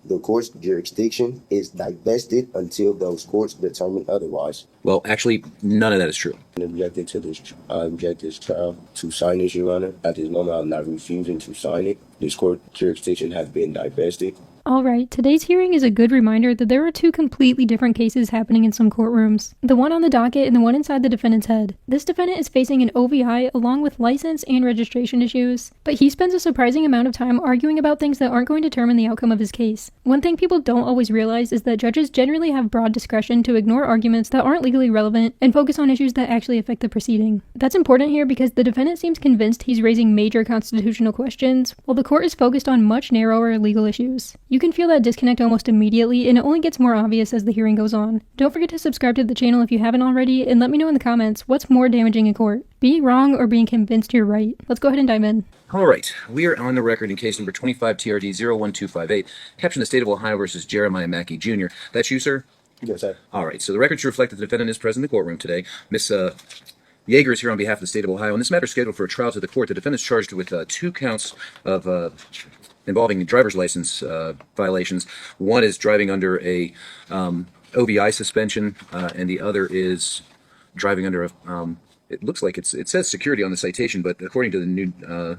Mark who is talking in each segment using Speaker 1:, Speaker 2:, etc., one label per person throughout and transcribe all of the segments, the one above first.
Speaker 1: The court's jurisdiction is divested until those courts determine otherwise.
Speaker 2: Well, actually, none of that is true.
Speaker 1: I object this trial to sign this, Your Honor. At this moment, I'm not refusing to sign it. This court jurisdiction has been divested.
Speaker 3: Alright, today's hearing is a good reminder that there are two completely different cases happening in some courtrooms. The one on the docket and the one inside the defendant's head. This defendant is facing an OVI along with license and registration issues, but he spends a surprising amount of time arguing about things that aren't going to determine the outcome of his case. One thing people don't always realize is that judges generally have broad discretion to ignore arguments that aren't legally relevant and focus on issues that actually affect the proceeding. That's important here because the defendant seems convinced he's raising major constitutional questions, while the court is focused on much narrower legal issues. You can feel that disconnect almost immediately, and it only gets more obvious as the hearing goes on. Don't forget to subscribe to the channel if you haven't already, and let me know in the comments what's more damaging in court, being wrong or being convinced you're right. Let's go ahead and dive in.
Speaker 2: All right, we are on the record in case number 25 TRD 01258, caption the State of Ohio versus Jeremiah Mackey Jr. That's you, sir?
Speaker 1: Yes, sir.
Speaker 2: All right, so the records reflect that the defendant is present in the courtroom today. Miss Yeager is here on behalf of the State of Ohio, and this matter is scheduled for a trial to the court. The defendant is charged with 2 counts of involving driver's license violations. One is driving under a OVI suspension, and the other is driving under a, it looks like it says security on the citation, but according to the new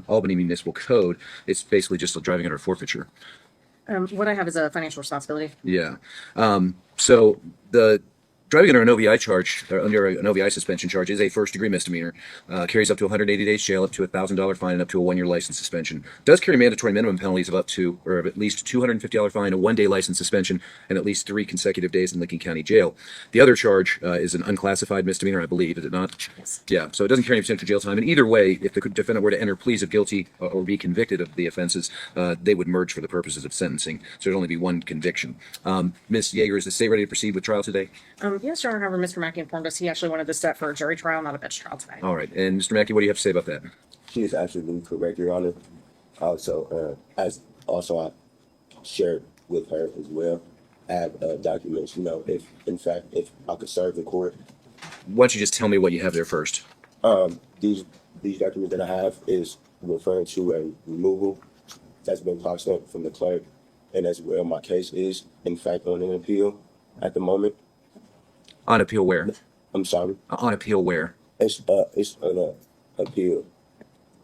Speaker 2: Albany Municipal Code, it's basically just driving under a forfeiture.
Speaker 4: What I have is a financial responsibility.
Speaker 2: Yeah. So the driving under an OVI charge, or under an OVI suspension charge, is a first-degree misdemeanor. Carries up to 180 days jail, up to a $1,000 fine, and up to a 1-year license suspension. Does carry mandatory minimum penalties of up to, or of at least $250 fine, a 1-day license suspension, and at least 3 consecutive days in Lincoln County Jail. The other charge is an unclassified misdemeanor, I believe, is it not?
Speaker 4: Yes.
Speaker 2: Yeah, so it doesn't carry any potential jail time. And either way, if the defendant were to enter pleas of guilty or be convicted of the offenses, they would merge for the purposes of sentencing. So there'd only be one conviction. Ms. Yeager, is the state ready to proceed with trial today?
Speaker 4: Yes, Your Honor. However, Mr. Mackey informed us he actually wanted this set for a jury trial, not a bench trial today.
Speaker 2: All right. And Mr. Mackey, what do you have to say about that?
Speaker 1: She is absolutely correct, Your Honor. Also, I shared with her as well. I have documents, if I could serve the court.
Speaker 2: Why don't you just tell me what you have there first?
Speaker 1: These documents that I have is referring to a removal that's been passed up from the clerk, and as well, my case is, in fact, on an appeal at the moment.
Speaker 2: On appeal where?
Speaker 1: I'm sorry.
Speaker 2: On appeal where?
Speaker 1: It's an appeal.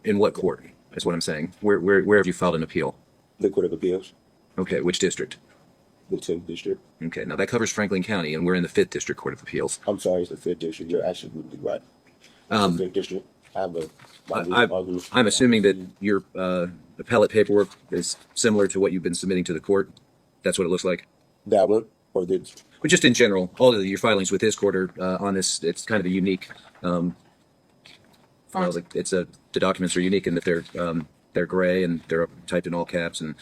Speaker 2: In what court? That's what I'm saying. Where have you filed an appeal?
Speaker 1: The Court of Appeals,
Speaker 2: Okay, which district?
Speaker 1: the 10th District.
Speaker 2: Okay, now that covers Franklin County, and we're in the 5th District Court of Appeals.
Speaker 1: I'm sorry, it's the 5th District. You're absolutely right. It's the 5th District.
Speaker 2: I'm assuming that your appellate paperwork is similar to what you've been submitting to the court. That's what it looks like.
Speaker 1: That one, or the...
Speaker 2: But just in general, all of your filings with this court are on this. It's kind of a unique. The documents are unique in that they're gray and they're typed in all caps, and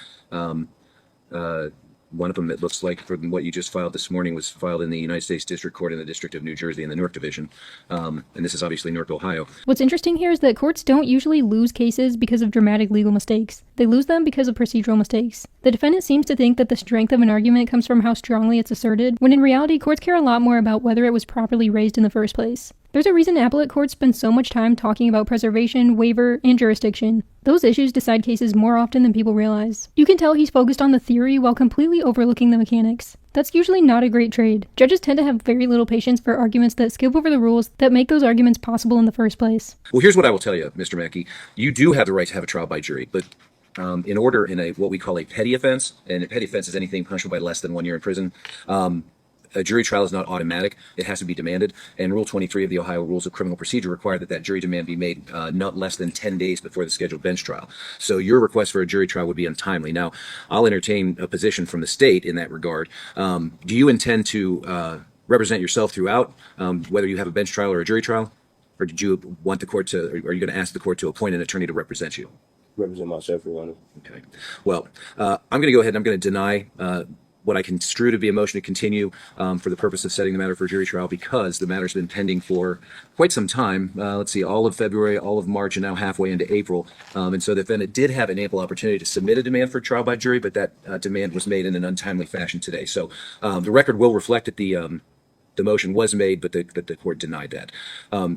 Speaker 2: one of them, it looks like, from what you just filed this morning, was filed in the United States District Court in the District of New Jersey in the Newark Division, and this is obviously Newark, Ohio.
Speaker 3: What's interesting here is that courts don't usually lose cases because of dramatic legal mistakes. They lose them because of procedural mistakes. The defendant seems to think that the strength of an argument comes from how strongly it's asserted, when in reality, courts care a lot more about whether it was properly raised in the first place. There's a reason appellate courts spend so much time talking about preservation, waiver, and jurisdiction. Those issues decide cases more often than people realize. You can tell he's focused on the theory while completely overlooking the mechanics. That's usually not a great trade. Judges tend to have very little patience for arguments that skip over the rules that make those arguments possible in the first place.
Speaker 2: Well, here's what I will tell you, Mr. Mackey. You do have the right to have a trial by jury, but in order, in what we call a petty offense, and a petty offense is anything punishable by less than 1 year in prison, a jury trial is not automatic. It has to be demanded. And Rule 23 of the Ohio Rules of Criminal Procedure require that jury demand be made not less than 10 days before the scheduled bench trial. So your request for a jury trial would be untimely. Now, I'll entertain a position from the state in that regard. Do you intend to represent yourself throughout, whether you have a bench trial or a jury trial? Or did you want the court to, or are you going to ask the court to appoint an attorney to represent you?
Speaker 1: Represent myself, Your Honor.
Speaker 2: Okay. Well, I'm going to go ahead and I'm going to deny what I construe to be a motion to continue for the purpose of setting the matter for jury trial, because the matter's been pending for quite some time. Let's see, all of February, all of March, and now halfway into April. And so the defendant did have an ample opportunity to submit a demand for trial by jury, but that demand was made in an untimely fashion today. So the record will reflect that the the motion was made, but the court denied that.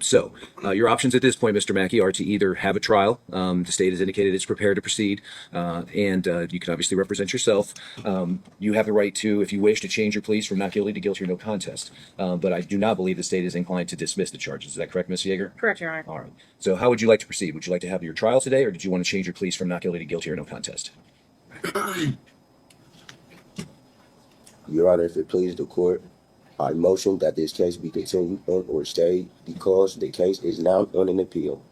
Speaker 2: So your options at this point, Mr. Mackey, are to either have a trial. The state has indicated it's prepared to proceed, and you can obviously represent yourself. You have the right to, if you wish, to change your pleas from not guilty to guilty or no contest. But I do not believe the state is inclined to dismiss the charges. Is that correct, Ms. Yeager?
Speaker 4: Correct, Your Honor.
Speaker 2: All right. So how would you like to proceed? Would you like to have your trial today, or did you want to change your pleas from not guilty to guilty or no contest?
Speaker 1: Your Honor, if it pleases the court, I motion that this case be continued on or stayed because the case is now on an appeal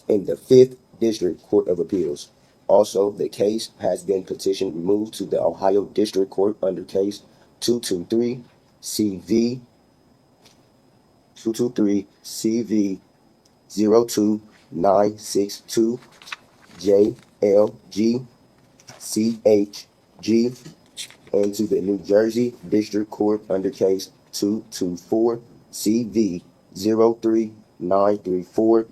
Speaker 1: in the 5th District Court of Appeals. Also, the case has been petitioned removed to the Ohio District Court under case 223 CV 02962 JLG CHG, and to the New Jersey District Court under case 224 CV 03934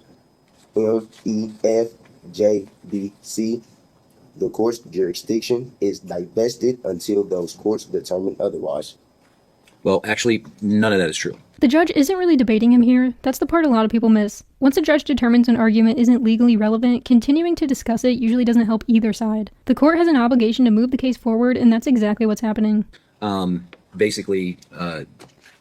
Speaker 1: MEFJBC. The court's jurisdiction is divested until those courts determine otherwise.
Speaker 2: Well, actually, none of that is true.
Speaker 3: The judge isn't really debating him here. That's the part a lot of people miss. Once a judge determines an argument isn't legally relevant, continuing to discuss it usually doesn't help either side. The court has an obligation to move the case forward, and that's exactly what's happening.
Speaker 2: Basically,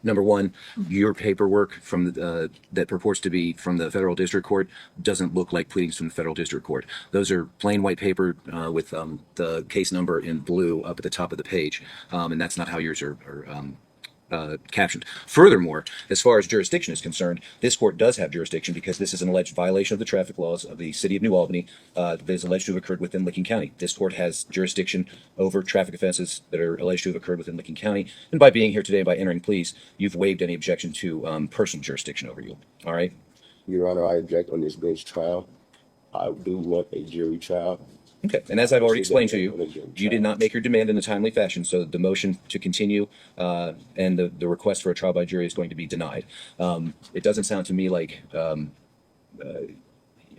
Speaker 2: number one, your paperwork from that purports to be from the federal district court doesn't look like pleadings from the federal district court. Those are plain white paper with the case number in blue up at the top of the page, and that's not how yours are captioned. Furthermore, as far as jurisdiction is concerned, this court does have jurisdiction because this is an alleged violation of the traffic laws of the city of New Albany that is alleged to have occurred within Licking County. This court has jurisdiction over traffic offenses that are alleged to have occurred within Licking County. And by being here today and by entering pleas, you've waived any objection to personal jurisdiction over you. All right?
Speaker 1: Your Honor, I object on this bench trial. I do want a jury trial.
Speaker 2: Okay, and as I've already explained to you, you did not make your demand in a timely fashion, so the motion to continue and the request for a trial by jury is going to be denied. It doesn't sound to me like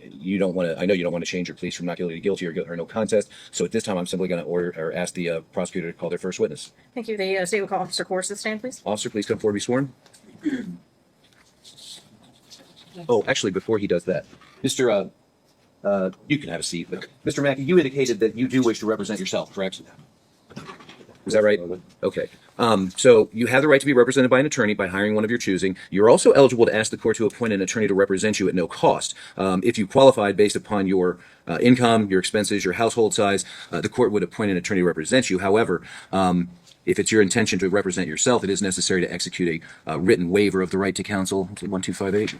Speaker 2: you don't want to. I know you don't want to change your pleas from not guilty to guilty or no contest. So at this time, I'm simply going to order or ask the prosecutor to call their first witness.
Speaker 4: Thank you. The state will call Officer Course to the stand, please.
Speaker 2: Officer, please come forward and be sworn. Oh, actually, before he does that, Mr. You can have a seat. But Mr. Mackey, you indicated that you do wish to represent yourself, correct? Is that right? Okay. So you have the right to be represented by an attorney by hiring one of your choosing. You're also eligible to ask the court to appoint an attorney to represent you at no cost. If you qualified based upon your income, your expenses, your household size, the court would appoint an attorney to represent you. However, if it's your intention to represent yourself, it is necessary to execute a written waiver of the right to counsel. 1258.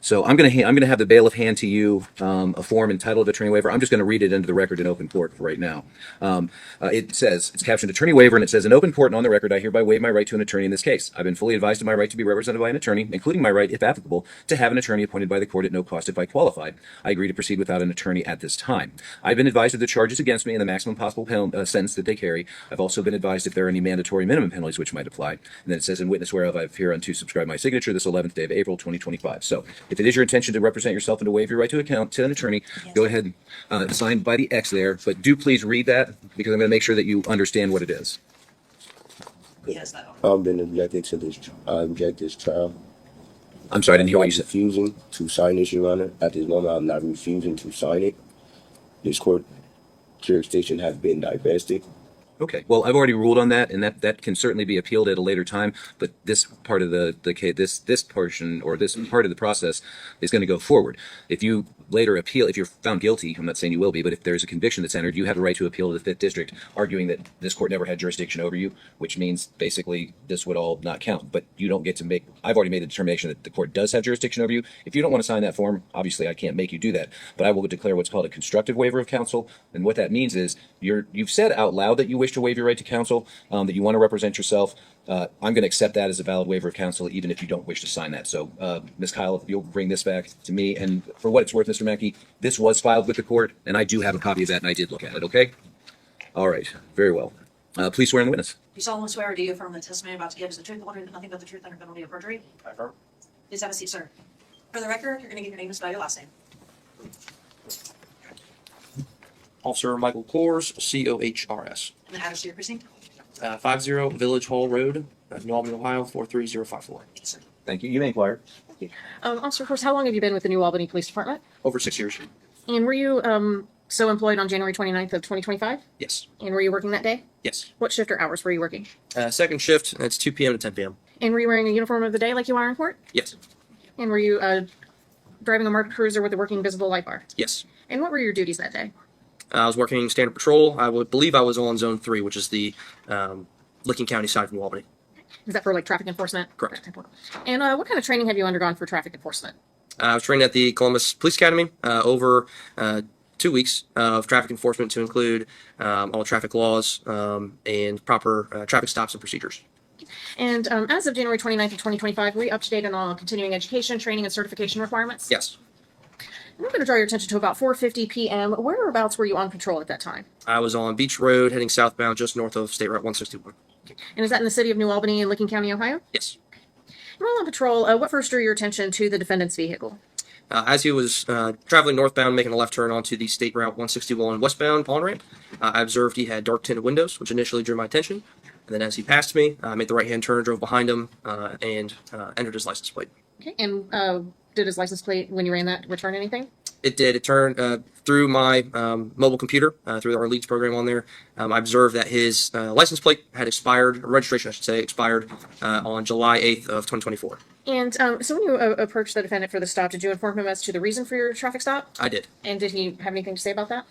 Speaker 2: So I'm going to have the bailiff hand to you a form entitled Attorney Waiver. I'm just going to read it into the record in open court for right now. It says, it's captioned Attorney Waiver, and it says, in open court and on the record, I hereby waive my right to an attorney in this case. I've been fully advised of my right to be represented by an attorney, including my right, if applicable, to have an attorney appointed by the court at no cost if I qualify. I agree to proceed without an attorney at this time. I've been advised of the charges against me and the maximum possible sentence that they carry. I've also been advised if there are any mandatory minimum penalties which might apply. And then it says, in witness whereof I've hereunto subscribed my signature this 11th day of April, 2025. So if it is your intention to represent yourself and to waive your right to an attorney, go ahead and sign by the X there. But do please read that because I'm going to make sure that you understand what it is.
Speaker 5: Yes,
Speaker 1: I've been objected to this. I object this trial.
Speaker 2: I'm sorry, I didn't hear what you said.
Speaker 1: Refusing to sign this, Your Honor. At this moment, I'm not refusing to sign it. This court jurisdiction has been divested.
Speaker 2: Okay. Well, I've already ruled on that, and that can certainly be appealed at a later time. But this part of the case, this portion or this part of the process is going to go forward. If you later appeal, if you're found guilty, I'm not saying you will be, but if there's a conviction that's entered, you have the right to appeal to the 5th District, arguing that this court never had jurisdiction over you, which means basically this would all not count. But you don't get to make. I've already made the determination that the court does have jurisdiction over you. If you don't want to sign that form, obviously I can't make you do that. But I will declare what's called a constructive waiver of counsel, and what that means is you've said out loud that you wish to waive your right to counsel, that you want to represent yourself. I'm going to accept that as a valid waiver of counsel, even if you don't wish to sign that. So, Ms. Kyle, if you'll bring this back to me, and for what it's worth, Mr. Mackey, this was filed with the court, and I do have a copy of that, and I did look at it, okay? All right, very well. Please swear in the witness.
Speaker 5: Do you solemnly swear or do you affirm the testimony you're about to give is the truth, the whole truth, and nothing but the truth under penalty of perjury?
Speaker 6: I affirm.
Speaker 5: Please have a seat, sir. For the record, you're going to give your name and spell your last name.
Speaker 6: Officer Michael Coors, COHRS.
Speaker 5: And the address to your precinct.
Speaker 6: 50 Village Hall Road, New Albany, Ohio, 43054.
Speaker 2: Thank you. You may inquire.
Speaker 4: Officer, of course, how long have you been with the New Albany Police Department?
Speaker 6: Over 6 years.
Speaker 4: And were you so employed on January 29th of 2025?
Speaker 6: Yes.
Speaker 4: And were you working that day?
Speaker 6: Yes.
Speaker 4: What shift or hours were you working?
Speaker 6: Second shift, it's 2 p.m. to 10 p.m.
Speaker 4: And were you wearing a uniform of the day like you are in court?
Speaker 6: Yes.
Speaker 4: And were you driving a marked cruiser with a working visible light bar?
Speaker 6: Yes.
Speaker 4: And what were your duties that day?
Speaker 6: I was working standard patrol. I would believe I was on zone 3, which is the Licking County side of New Albany.
Speaker 4: Is that for like traffic enforcement?
Speaker 6: Correct.
Speaker 4: And what kind of training have you undergone for traffic enforcement?
Speaker 6: I was trained at the Columbus Police Academy over 2 weeks of traffic enforcement to include all traffic laws and proper traffic stops and procedures.
Speaker 4: And as of January 29th of 2025, were you up to date on all continuing education, training, and certification requirements?
Speaker 6: Yes.
Speaker 4: I'm going to draw your attention to about 4:50 p.m. Whereabouts were you on patrol at that time?
Speaker 6: I was on Beach Road heading southbound just north of State Route 161.
Speaker 4: And is that in the city of New Albany in Licking County, Ohio?
Speaker 6: Yes.
Speaker 4: While on patrol, what first drew your attention to the defendant's vehicle?
Speaker 6: As he was traveling northbound, making a left turn onto the State Route 161 westbound on-ramp, I observed he had dark tinted windows, which initially drew my attention. And then as he passed me, I made the right-hand turn, drove behind him, and entered his license plate.
Speaker 4: Okay. And did his license plate, when you ran that, return anything?
Speaker 6: It did. It turned through my mobile computer, through our leads program on there. I observed that his license plate had expired, or registration, I should say, expired on July 8th of 2024.
Speaker 4: And so when you approached the defendant for the stop, did you inform him as to the reason for your traffic stop?
Speaker 6: I did.
Speaker 4: And did he have anything to say about that?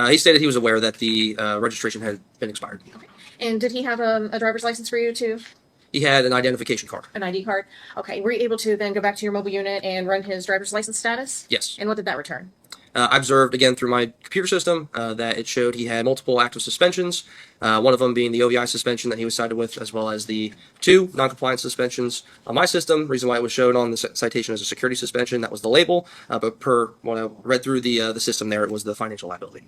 Speaker 6: He stated he was aware that the registration had been expired.
Speaker 4: Okay. And did he have a driver's license for you too?
Speaker 6: He had an identification card.
Speaker 4: An ID card? Okay. Were you able to then go back to your mobile unit and run his driver's license status?
Speaker 6: Yes.
Speaker 4: And what did that return?
Speaker 6: I observed, again, through my computer system, that it showed he had multiple active suspensions, one of them being the OVI suspension that he was cited with, as well as the 2 noncompliance suspensions. On my system, reason why it was shown on the citation as a security suspension, that was the label, but per when I read through the system there, it was the financial liability.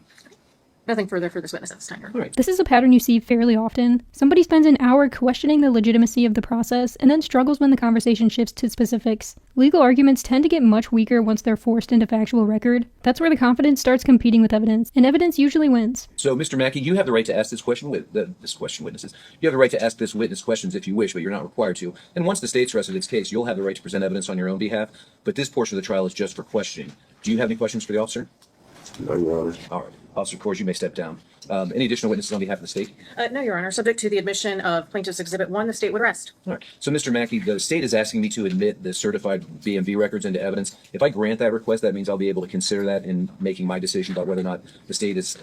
Speaker 4: Nothing further for this witness at this time.
Speaker 2: All right.
Speaker 3: This is a pattern you see fairly often. Somebody spends an hour questioning the legitimacy of the process and then struggles when the conversation shifts to specifics. Legal arguments tend to get much weaker once they're forced into factual record. That's where the confidence starts competing with evidence, and evidence usually wins.
Speaker 2: So, Mr. Mackey, you have the right to ask witnesses. You have the right to ask this witness questions if you wish, but you're not required to. And once the state's rested its case, you'll have the right to present evidence on your own behalf. But this portion of the trial is just for questioning. Do you have any questions for the officer?
Speaker 1: No, Your Honor.
Speaker 2: All right. Officer Kors, you may step down. Any additional witnesses on behalf of the state?
Speaker 4: No, Your Honor. Subject to the admission of Plaintiff's Exhibit 1, the state would rest.
Speaker 2: All right. So, Mr. Mackey, the state is asking me to admit the certified BMV records into evidence. If I grant that request, that means I'll be able to consider that in making my decision about whether or not the state has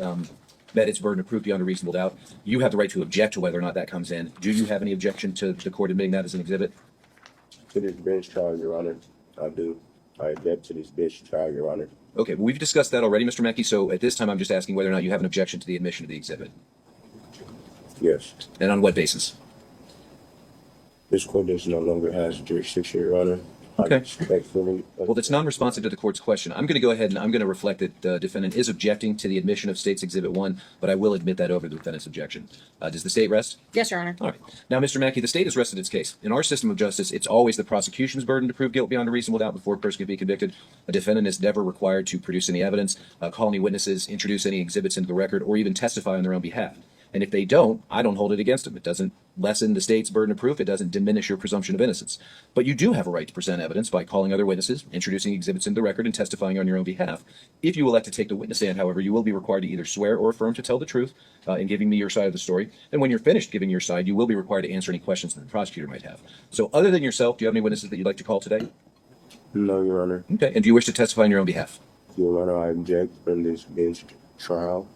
Speaker 2: met its burden of proof beyond a reasonable doubt. You have the right to object to whether or not that comes in. Do you have any objection to the court admitting that as an exhibit?
Speaker 1: To this bench trial, Your Honor, I do. I object to this bench trial, Your Honor.
Speaker 2: Okay, well, we've discussed that already, Mr. Mackey, so at this time I'm just asking whether or not you have an objection to the admission of the exhibit.
Speaker 1: Yes.
Speaker 2: And on what basis?
Speaker 1: This court does no longer has jurisdiction, Your Honor.
Speaker 2: Okay.
Speaker 1: I respectfully.
Speaker 2: Well, that's non-responsive to the court's question. I'm going to go ahead and I'm going to reflect that the defendant is objecting to the admission of State's Exhibit 1, but I will admit that over the defendant's objection. Does the state rest?
Speaker 4: Yes, Your Honor.
Speaker 2: All right. Now, Mr. Mackey, the state has rested its case. In our system of justice, it's always the prosecution's burden to prove guilt beyond a reasonable doubt before a person can be convicted. A defendant is never required to produce any evidence, call any witnesses, introduce any exhibits into the record, or even testify on their own behalf. And if they don't, I don't hold it against them. It doesn't lessen the state's burden of proof. It doesn't diminish your presumption of innocence. But you do have a right to present evidence by calling other witnesses, introducing exhibits into the record, and testifying on your own behalf. If you elect to take the witness stand, however, you will be required to either swear or affirm to tell the truth in giving me your side of the story. And when you're finished giving your side, you will be required to answer any questions that the prosecutor might have. So other than yourself, do you have any witnesses that you'd like to call today?
Speaker 1: No, Your Honor.
Speaker 2: Okay. And do you wish to testify on your own behalf?
Speaker 1: Your Honor, I object from this bench trial.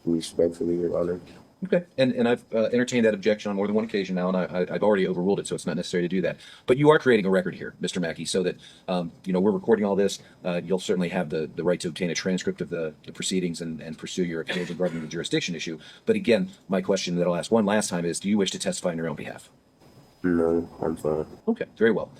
Speaker 1: Respectfully, Your Honor.
Speaker 2: Okay, and I've entertained that objection on more than one occasion now, and I've already overruled it, so it's not necessary to do that. But you are creating a record here, Mr. Mackey, so that we're recording all this. You'll certainly have the right to obtain a transcript of the proceedings and pursue your appeal regarding the jurisdiction issue. But again, my question that I'll ask one last time is: do you wish to testify on your own behalf?
Speaker 1: No, I'm fine.
Speaker 2: Okay, very well.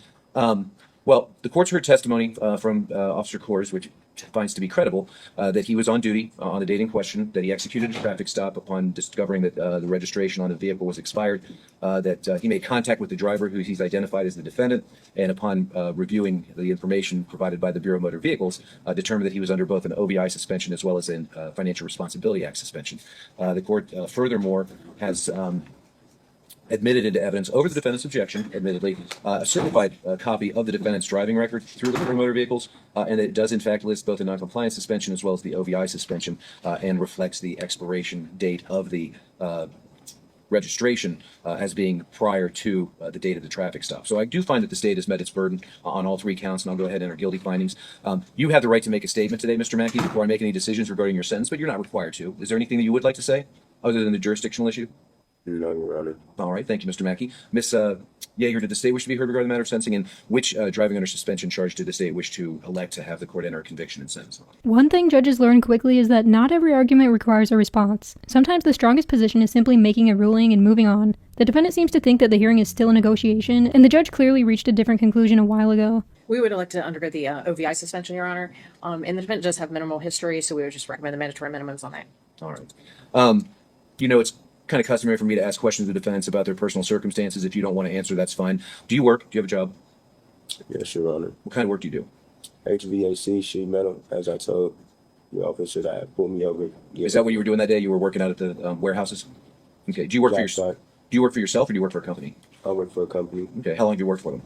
Speaker 2: Well, the court's heard testimony from Officer Kors, which finds to be credible, that he was on duty on the date in question, that he executed a traffic stop upon discovering that the registration on the vehicle was expired, that he made contact with the driver who he's identified as the defendant, and upon reviewing the information provided by the Bureau of Motor Vehicles, determined that he was under both an OVI suspension as well as a Financial Responsibility Act suspension. The court furthermore has admitted into evidence over the defendant's objection, admittedly, a certified copy of the defendant's driving record through the motor vehicles, and it does in fact list both the noncompliance suspension as well as the OVI suspension, and reflects the expiration date of the registration as being prior to the date of the traffic stop. So I do find that the state has met its burden on all three counts, and I'll go ahead and enter guilty findings. You have the right to make a statement today, Mr. Mackey, before I make any decisions regarding your sentence, but you're not required to. Is there anything that you would like to say other than the jurisdictional issue?
Speaker 1: No, Your Honor.
Speaker 2: All right, thank you, Mr. Mackey. Ms. Yeager, did the state wish to be heard regarding the matter of sentencing, and which driving under suspension charge did the state wish to elect to have the court enter a conviction and sentence on?
Speaker 3: One thing judges learn quickly is that not every argument requires a response. Sometimes the strongest position is simply making a ruling and moving on. The defendant seems to think that the hearing is still a negotiation, and the judge clearly reached a different conclusion a while ago.
Speaker 4: We would elect to undergo the OVI suspension, Your Honor. And the defendant does have minimal history, so we would just recommend the mandatory minimums on that.
Speaker 2: All right. It's kind of customary for me to ask questions of the defendants about their personal circumstances. If you don't want to answer, that's fine. Do you work? Do you have a job?
Speaker 1: Yes, Your Honor.
Speaker 2: What kind of work do you do?
Speaker 1: HVAC, sheet metal, as I told the officer that had pulled me over.
Speaker 2: Is that what you were doing that day? You were working out at the warehouses? Okay. Do you work for yourself? Do you work for yourself or do you work for a company?
Speaker 1: I work for a company.
Speaker 2: Okay. How long have you worked for them?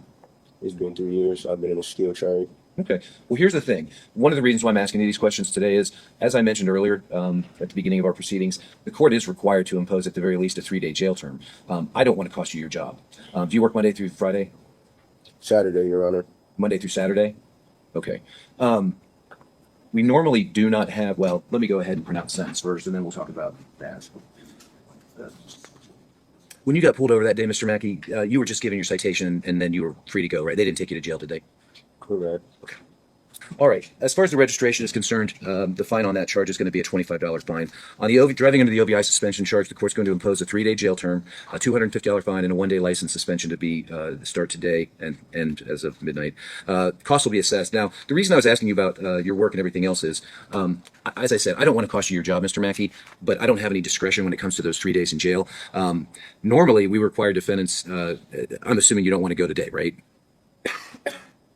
Speaker 1: It's been 3 years. I've been in a skill trade.
Speaker 2: Okay. Well, here's the thing. One of the reasons why I'm asking you these questions today is, as I mentioned earlier at the beginning of our proceedings, the court is required to impose at the very least a 3-day jail term. I don't want to cost you your job. Do you work Monday through Friday?
Speaker 1: Saturday, Your Honor.
Speaker 2: Monday through Saturday? Okay. We normally do not have, well, let me go ahead and pronounce the sentence first, and then we'll talk about that. When you got pulled over that day, Mr. Mackey, you were just given your citation and then you were free to go, right? They didn't take you to jail, did they?
Speaker 1: Correct.
Speaker 2: Okay. All right. As far as the registration is concerned, the fine on that charge is going to be a $25 fine. On the driving under the OVI suspension charge, the court's going to impose a 3-day jail term, a $250 fine, and a 1-day license suspension to be start today and end as of midnight. Costs will be assessed. Now, the reason I was asking you about your work and everything else is, as I said, I don't want to cost you your job, Mr. Mackey, but I don't have any discretion when it comes to those 3 days in jail. Normally, we require defendants, I'm assuming you don't want to go today, right?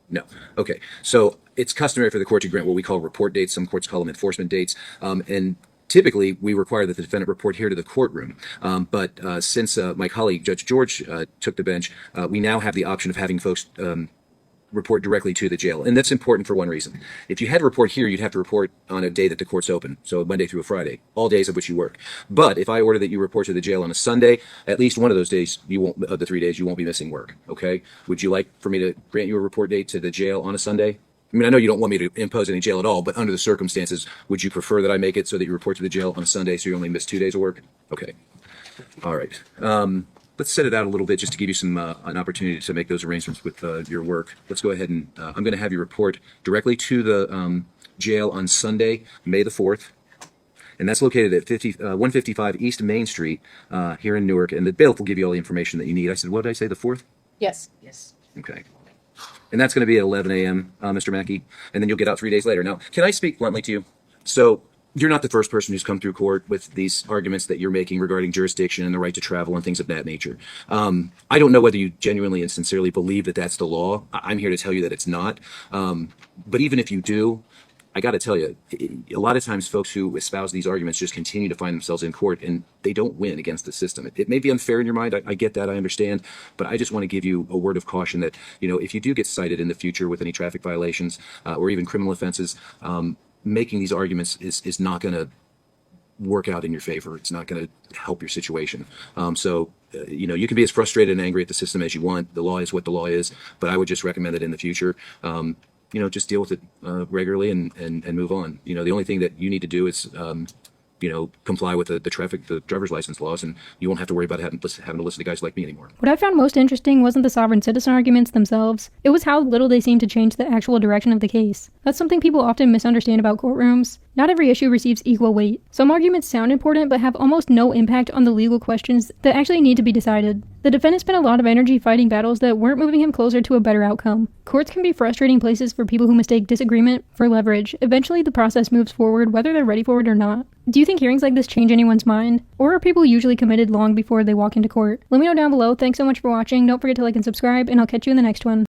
Speaker 2: No. Okay. So it's customary for the court to grant what we call report dates. Some courts call them enforcement dates. And typically, we require that the defendant report here to the courtroom. But since my colleague, Judge George, took the bench, we now have the option of having folks report directly to the jail. And that's important for one reason. If you had to report here, you'd have to report on a day that the court's open, so Monday through a Friday, all days of which you work. But if I order that you report to the jail on a Sunday, at least one of those days, of the 3 days, you won't be missing work, okay? Would you like for me to grant you a report date to the jail on a Sunday? I mean, I know you don't want me to impose any jail at all, but under the circumstances, would you prefer that I make it so that you report to the jail on a Sunday so you only miss 2 days of work? Okay. All right. Let's set it out a little bit just to give you some an opportunity to make those arrangements with your work. Let's go ahead and I'm going to have you report directly to the jail on Sunday, May the 4th. And that's located at 155 East Main Street here in Newark. And the bailiff will give you all the information that you need. I said, what did I say, the 4th?
Speaker 4: Yes. Yes.
Speaker 2: Okay. And that's going to be at 11 a.m., Mr. Mackey. And then you'll get out 3 days later. Now, can I speak bluntly to you? So you're not the first person who's come through court with these arguments that you're making regarding jurisdiction and the right to travel and things of that nature. I don't know whether you genuinely and sincerely believe that that's the law. I'm here to tell you that it's not. But even if you do, I got to tell you, a lot of times folks who espouse these arguments just continue to find themselves in court and they don't win against the system. It may be unfair in your mind. I get that. I understand. But I just want to give you a word of caution that, if you do get cited in the future with any traffic violations or even criminal offenses, making these arguments is not going to work out in your favor. It's not going to help your situation. You can be as frustrated and angry at the system as you want. The law is what the law is, but I would just recommend that in the future, just deal with it regularly and move on. The only thing that you need to do is, comply with the driver's license laws, and you won't have to worry about having to listen to guys like me anymore.
Speaker 3: What I found most interesting wasn't the sovereign citizen arguments themselves. It was how little they seemed to change the actual direction of the case. That's something people often misunderstand about courtrooms. Not every issue receives equal weight. Some arguments sound important but have almost no impact on the legal questions that actually need to be decided. The defendant spent a lot of energy fighting battles that weren't moving him closer to a better outcome. Courts can be frustrating places for people who mistake disagreement for leverage. Eventually, the process moves forward whether they're ready for it or not. Do you think hearings like this change anyone's mind? Or are people usually committed long before they walk into court? Let me know down below. Thanks so much for watching. Don't forget to like and subscribe, and I'll catch you in the next one.